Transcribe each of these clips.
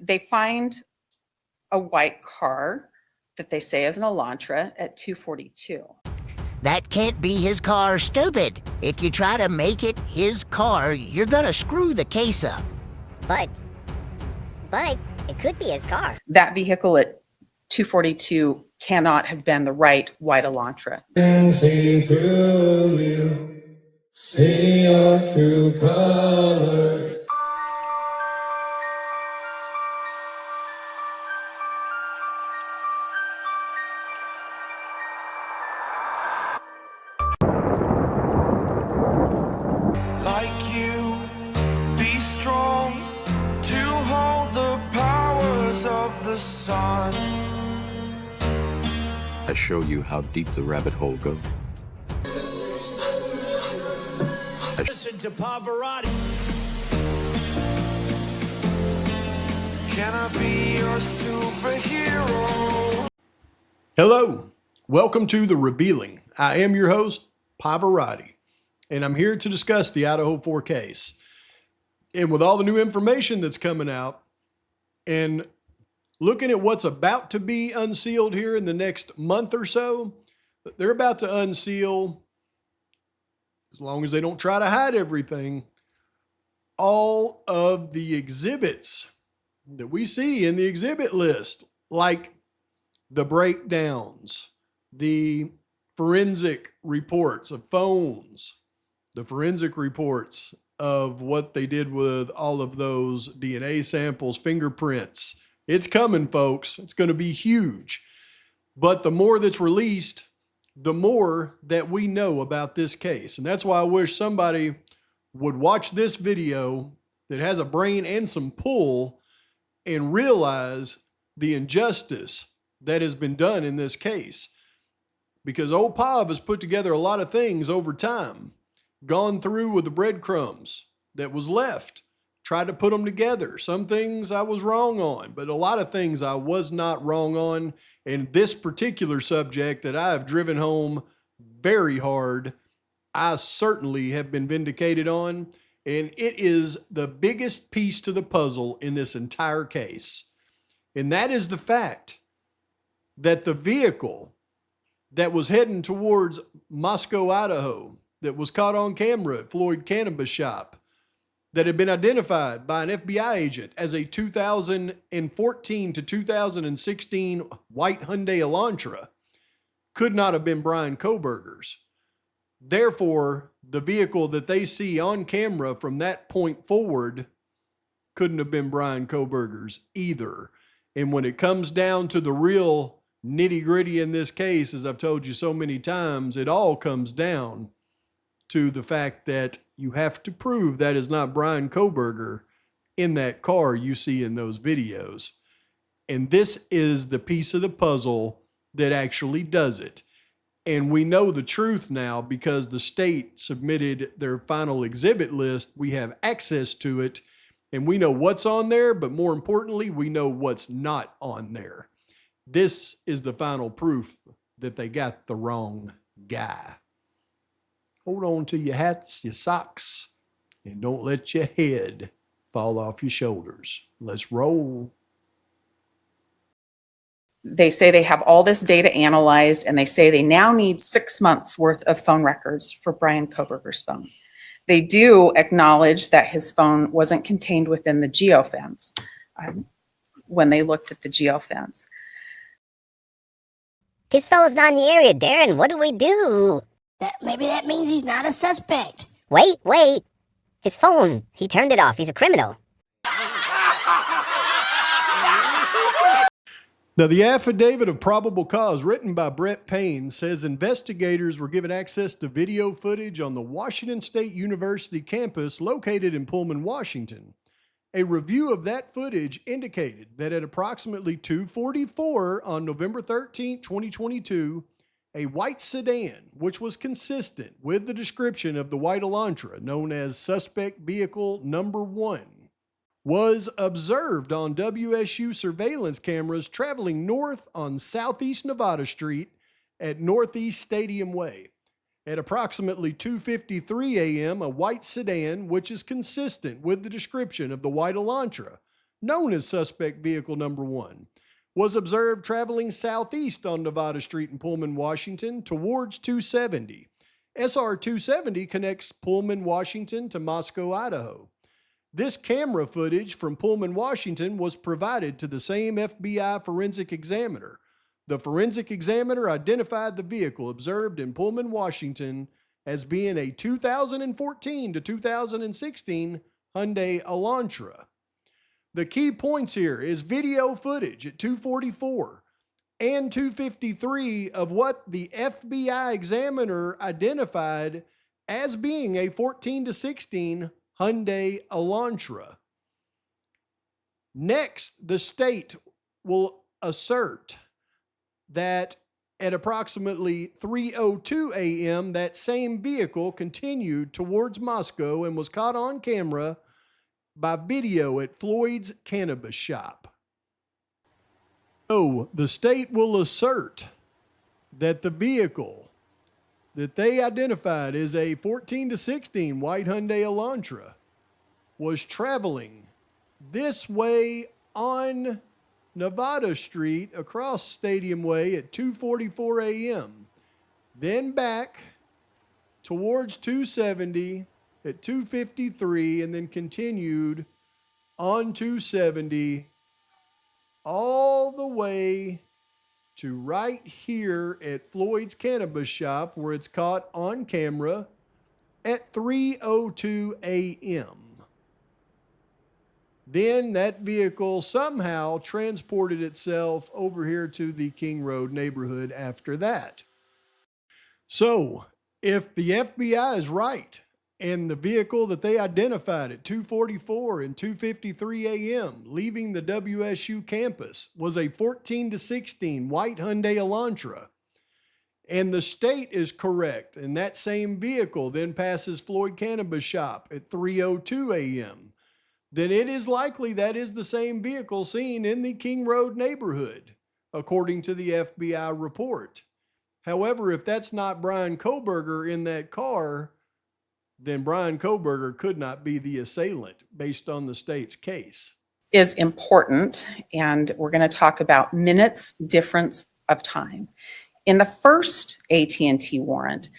they find a white car that they say is an Elantra at 242. That can't be his car, stupid. If you try to make it his car, you're gonna screw the case up. But it could be his car. That vehicle at 242 cannot have been the right white Elantra. And see through you, see your true colors. Like you, be strong to hold the powers of the sun. I show you how deep the rabbit hole goes. Listen to Pavarotti. Can I be your superhero? Hello, welcome to The Revealing. I am your host, Pavarotti, and I'm here to discuss the Idaho 4 case. And with all the new information that's coming out and looking at what's about to be unsealed here in the next month or so, they're about to unseal, as long as they don't try to hide everything, all of the exhibits that we see in the exhibit list, like the breakdowns, the forensic reports of phones, the forensic reports of what they did with all of those DNA samples, fingerprints. It's coming, folks. It's going to be huge. But the more that's released, the more that we know about this case. And that's why I wish somebody would watch this video that has a brain and some pull and realize the injustice that has been done in this case. Because old Pav has put together a lot of things over time, gone through with the breadcrumbs that was left, tried to put them together. Some things I was wrong on, but a lot of things I was not wrong on. And this particular subject that I have driven home very hard, I certainly have been vindicated on. And it is the biggest piece to the puzzle in this entire case. And that is the fact that the vehicle that was heading towards Moscow, Idaho, that was caught on camera at Floyd Cannabis Shop, that had been identified by an FBI agent as a 2014 to 2016 white Hyundai Elantra, could not have been Bryan Kohberger's. Therefore, the vehicle that they see on camera from that point forward couldn't have been Bryan Kohberger's either. And when it comes down to the real nitty-gritty in this case, as I've told you so many times, it all comes down to the fact that you have to prove that is not Bryan Kohberger in that car you see in those videos. And this is the piece of the puzzle that actually does it. And we know the truth now because the state submitted their final exhibit list. We have access to it and we know what's on there, but more importantly, we know what's not on there. This is the final proof that they got the wrong guy. Hold on to your hats, your socks, and don't let your head fall off your shoulders. Let's roll. They say they have all this data analyzed, and they say they now need 6 months worth of phone records for Bryan Kohberger's phone. They do acknowledge that his phone wasn't contained within the geofence when they looked at the geofence. His phone's not in the area, Darren. What do we do? Maybe that means he's not a suspect. Wait. His phone, he turned it off. He's a criminal. Now, the affidavit of probable cause written by Brett Payne says investigators were given access to video footage on the Washington State University campus located in Pullman, Washington. A review of that footage indicated that at approximately 2:44 on November 13, 2022, a white sedan, which was consistent with the description of the white Elantra, known as suspect vehicle number 1, was observed on WSU surveillance cameras traveling north on Southeast Nevada Street at Northeast Stadium Way. At approximately 2:53 a.m., a white sedan, which is consistent with the description of the white Elantra, known as suspect vehicle number 1, was observed traveling southeast on Nevada Street in Pullman, Washington towards 270. SR 270 connects Pullman, Washington to Moscow, Idaho. This camera footage from Pullman, Washington was provided to the same FBI forensic examiner. The forensic examiner identified the vehicle observed in Pullman, Washington as being a 2014 to 2016 Hyundai Elantra. The key points here is video footage at 244 and 253 of what the FBI examiner identified as being a 14 to 16 Hyundai Elantra. Next, the state will assert that at approximately 3:02 a.m., that same vehicle continued towards Moscow and was caught on camera by video at Floyd's cannabis shop. So the state will assert that the vehicle that they identified as a 14 to 16 white Hyundai Elantra was traveling this way on Nevada Street across Stadium Way at 2:44 a.m., then back towards 270 at 2:53, and then continued on 270 all the way to right here at Floyd's cannabis shop, where it's caught on camera at 3:02 a.m. Then that vehicle somehow transported itself over here to the King Road neighborhood after that. So, if the FBI is right, and the vehicle that they identified at 2:44 and 2:53 a.m. leaving the WSU campus was a 14 to 16 white Hyundai Elantra, and the state is correct, and that same vehicle then passes Floyd Cannabis Shop at 3:02 a.m., then it is likely that is the same vehicle seen in the King Road neighborhood, according to the FBI report. However, if that's not Bryan Kohberger in that car, then Bryan Kohberger could not be the assailant based on the state's case. Is important, and we're going to talk about minutes difference of time. In the first AT&T warrant,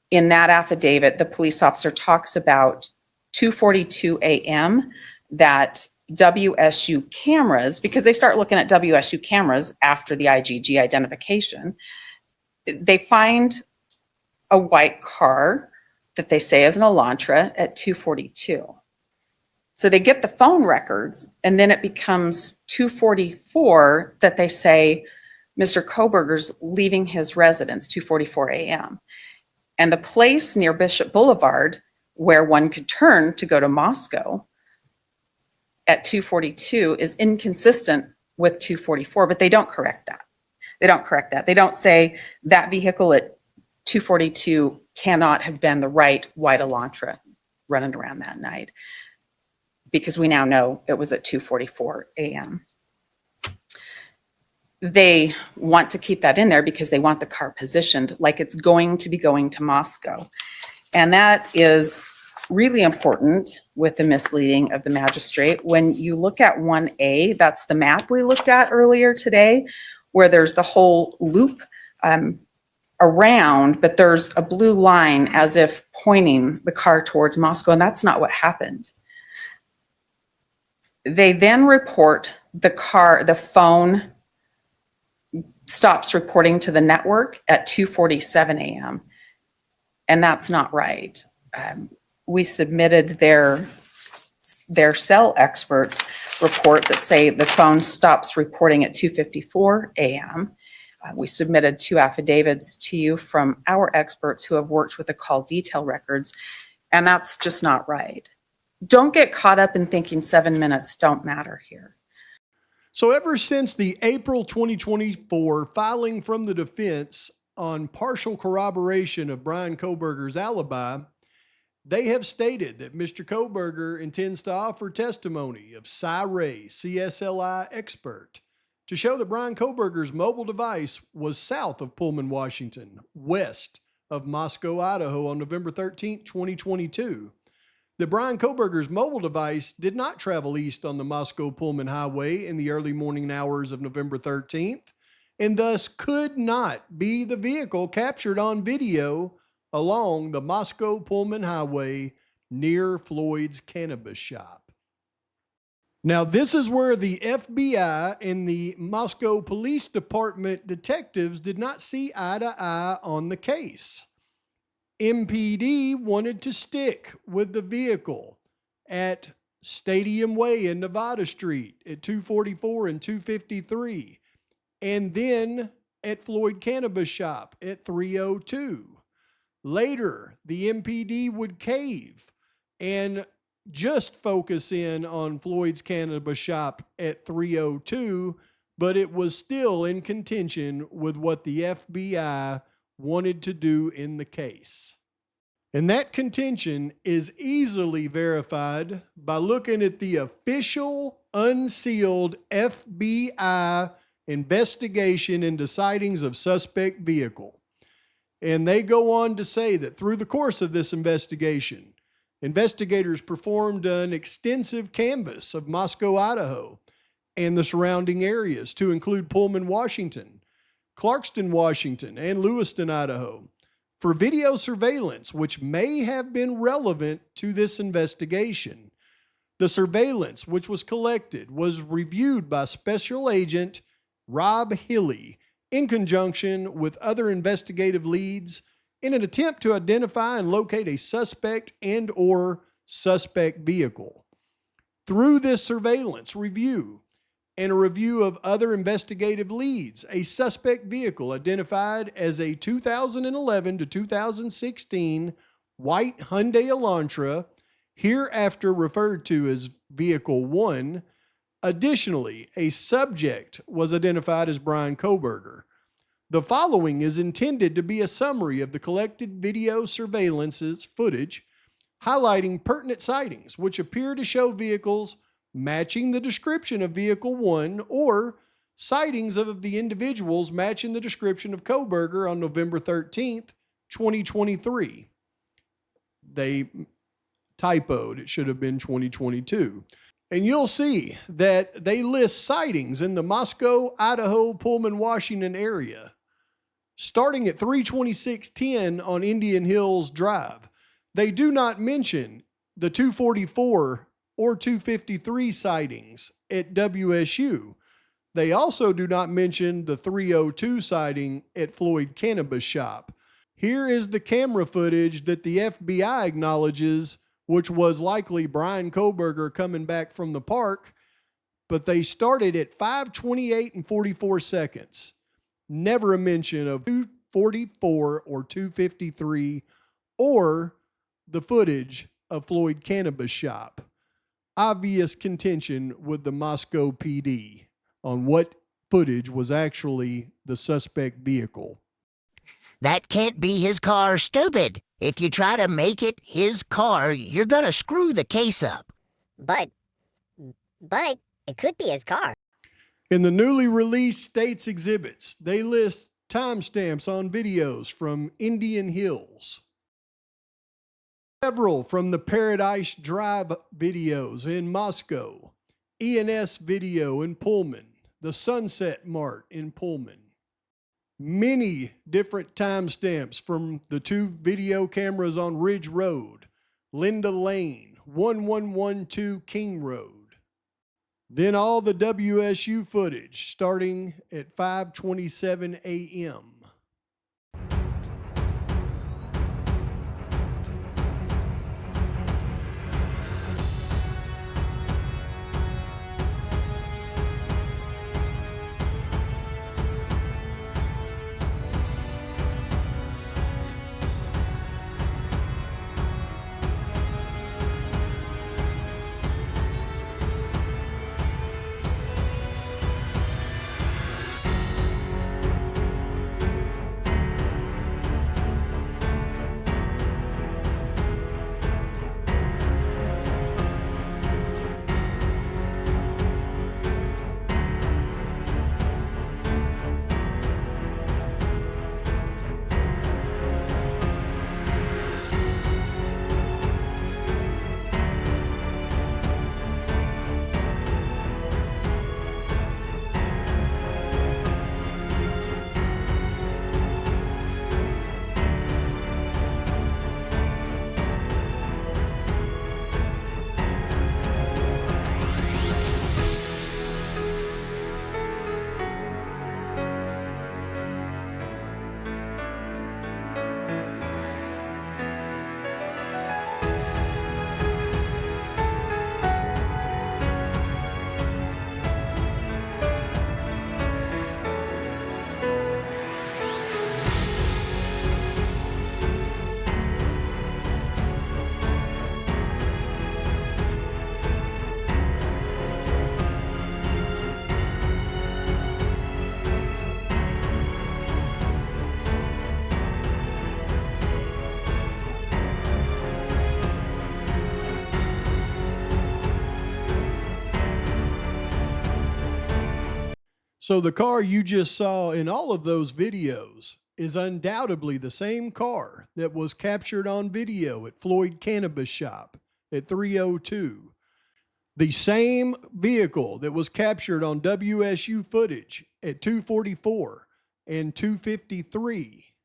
in that affidavit, the police officer talks about 2:42 a.m. that WSU cameras, because they start looking at WSU cameras after the IGG identification, they find a white car that they say is an Elantra at 2:42. So they get the phone records, and then it becomes 2:44 that they say Mr. Kohberger's leaving his residence, 2:44 a.m. And the place near Bishop Boulevard where one could turn to go to Moscow at 2:42 is inconsistent with 2:44, but they don't correct that. They don't say that vehicle at 2:42 cannot have been the right white Elantra running around that night, because we now know it was at 2:44 a.m. They want to keep that in there because they want the car positioned like it's going to be going to Moscow. And that is really important with the misleading of the magistrate. When you look at 1A, that's the map we looked at earlier today, where there's the whole loop around, but there's a blue line as if pointing the car towards Moscow, and that's not what happened. They then report the phone stops reporting to the network at 2:47 a.m., and that's not right. We submitted their cell experts report that say the phone stops reporting at 2:54 a.m. We submitted 2 affidavits to you from our experts who have worked with the call detail records, and that's just not right. Don't get caught up in thinking 7 minutes don't matter here. So ever since the April 2024 filing from the defense on partial corroboration of Bryan Kohberger's alibi, they have stated that Mr. Kohberger intends to offer testimony of Cy Ray, CSLI expert, to show that Bryan Kohberger's mobile device was south of Pullman, Washington, west of Moscow, Idaho on November 13, 2022. that Bryan Kohberger's mobile device did not travel east on the Moscow-Pullman Highway in the early morning hours of November 13th, and thus could not be the vehicle captured on video along the Moscow-Pullman Highway near Floyd's cannabis shop. Now, this is where the FBI and the Moscow Police Department detectives did not see eye to eye on the case. MPD wanted to stick with the vehicle at Stadium Way in Nevada Street at 244 and 253, and then at Floyd Cannabis Shop at 302. Later, the MPD would cave and just focus in on Floyd's Cannabis Shop at 302, but it was still in contention with what the FBI wanted to do in the case. And that contention is easily verified by looking at the official unsealed FBI investigation into sightings of suspect vehicle. And they go on to say that through the course of this investigation, investigators performed an extensive canvass of Moscow, Idaho, and the surrounding areas to include Pullman, Washington, Clarkston, Washington, and Lewiston, Idaho, for video surveillance, which may have been relevant to this investigation. The surveillance, which was collected, was reviewed by Special Agent Rob Hilley in conjunction with other investigative leads in an attempt to identify and locate a suspect and or suspect vehicle. Through this surveillance review and a review of other investigative leads, a suspect vehicle identified as a 2011 to 2016 white Hyundai Elantra, hereafter referred to as Vehicle 1. Additionally, a subject was identified as Bryan Kohberger. The following is intended to be a summary of the collected video surveillance's footage, highlighting pertinent sightings which appear to show vehicles matching the description of Vehicle 1 or sightings of the individuals matching the description of Kohberger on November 13th, 2023. They typoed. It should have been 2022. And you'll see that they list sightings in the Moscow, Idaho, Pullman, Washington area, starting at 32610 on Indian Hills Drive. They do not mention the 244 or 253 sightings at WSU. They also do not mention the 302 sighting at Floyd Cannabis Shop. Here is the camera footage that the FBI acknowledges, which was likely Bryan Kohberger coming back from the park, but they started at 5:28 and 44 seconds. Never a mention of 244 or 253 or the footage of Floyd Cannabis Shop. Obvious contention with the Moscow PD on what footage was actually the suspect vehicle. That can't be his car, stupid. If you try to make it his car, you're gonna screw the case up. But it could be his car. In the newly released state's exhibits, they list timestamps on videos from Indian Hills. Several from the Paradise Drive videos in Moscow, E&S video in Pullman, the Sunset Mart in Pullman. Many different timestamps from the two video cameras on Ridge Road, Linda Lane, 1112 King Road. Then all the WSU footage starting at 5:27 a.m. So the car you just saw in all of those videos is undoubtedly the same car that was captured on video at Floyd Cannabis Shop at 3:02. The same vehicle that was captured on WSU footage at 2:44 and 2:53.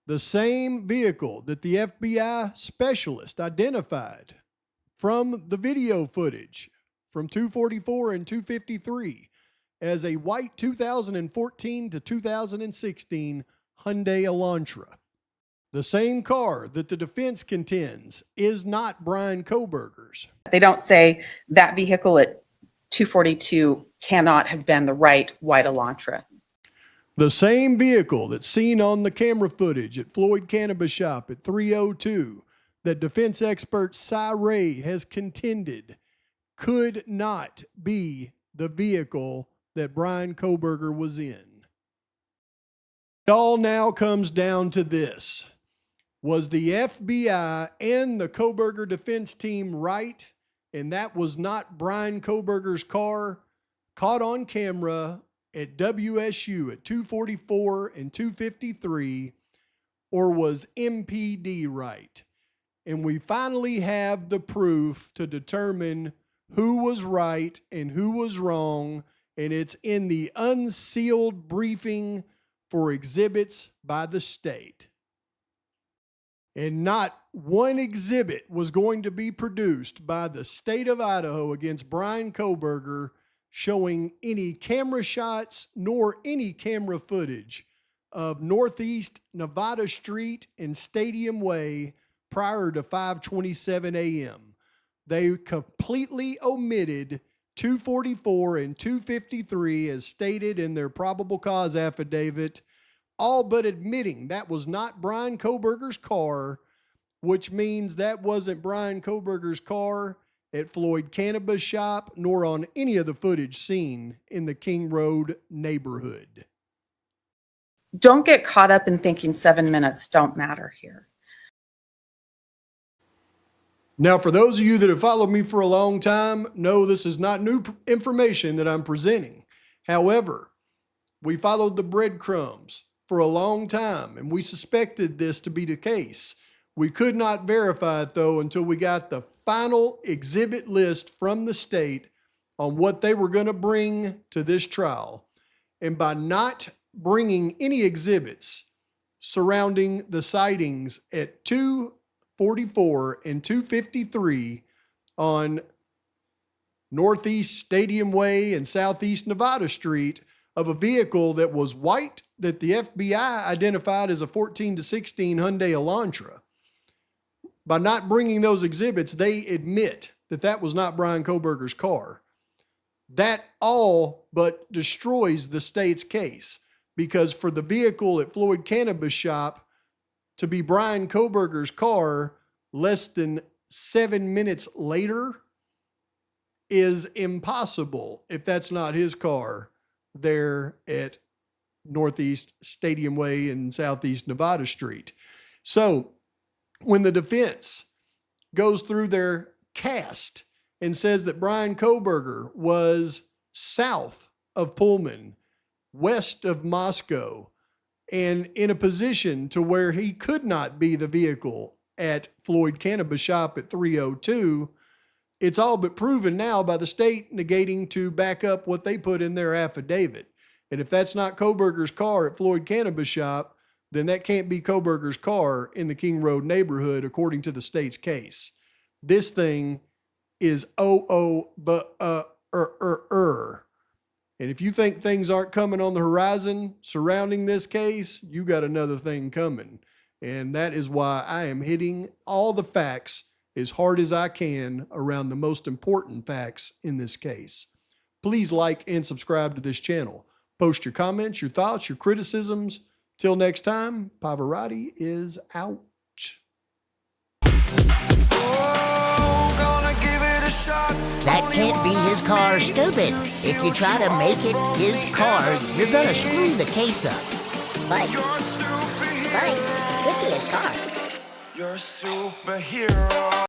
The same vehicle that the FBI specialist identified from the video footage from 2:44 and 2:53 as a white 2014 to 2016 Hyundai Elantra. The same car that the defense contends is not Bryan Kohberger's. They don't say that vehicle at 242 cannot have been the right white Elantra. The same vehicle that's seen on the camera footage at Floyd Cannabis Shop at 3:02 that defense expert Cy Ray has contended could not be the vehicle that Bryan Kohberger was in. It all now comes down to this. Was the FBI and the Kohberger defense team right? And that was not Bryan Kohberger's car caught on camera at WSU at 2:44 and 2:53, or was MPD right? And we finally have the proof to determine who was right and who was wrong, and it's in the unsealed briefing for exhibits by the state. And not one exhibit was going to be produced by the state of Idaho against Bryan Kohberger showing any camera shots nor any camera footage of Northeast Nevada Street and Stadium Way prior to 5:27 a.m. They completely omitted 2:44 and 2:53 as stated in their probable cause affidavit, all but admitting that was not Bryan Kohberger's car, which means that wasn't Bryan Kohberger's car at Floyd Cannabis Shop, nor on any of the footage seen in the King Road neighborhood. Don't get caught up in thinking 7 minutes don't matter here. Now, for those of you that have followed me for a long time, know this is not new information that I'm presenting. However, we followed the breadcrumbs for a long time, and we suspected this to be the case. We could not verify it, though, until we got the final exhibit list from the state on what they were going to bring to this trial. And by not bringing any exhibits surrounding the sightings at 2:44 and 2:53 on Northeast Stadium Way and Southeast Nevada Street of a vehicle that was white that the FBI identified as a 14 to 16 Hyundai Elantra. By not bringing those exhibits, they admit that that was not Bryan Kohberger's car. That all but destroys the state's case, because for the vehicle at Floyd Cannabis Shop to be Bryan Kohberger's car less than 7 minutes later is impossible if that's not his car there at Northeast Stadium Way and Southeast Nevada Street. So when the defense goes through their cast and says that Bryan Kohberger was south of Pullman, west of Moscow, and in a position to where he could not be the vehicle at Floyd Cannabis Shop at 3:02, it's all but proven now by the state negating to back up what they put in their affidavit. And if that's not Kohberger's car at Floyd Cannabis Shop, then that can't be Kohberger's car in the King Road neighborhood, according to the state's case. This thing is And if you think things aren't coming on the horizon surrounding this case, you got another thing coming. And that is why I am hitting all the facts as hard as I can around the most important facts in this case. Please like and subscribe to this channel. Post your comments, your thoughts, your criticisms. Till next time, Pavarotti is out. That can't be his car, stupid. If you try to make it his car, you're gonna screw the case up. But it could be his car. You're a superhero.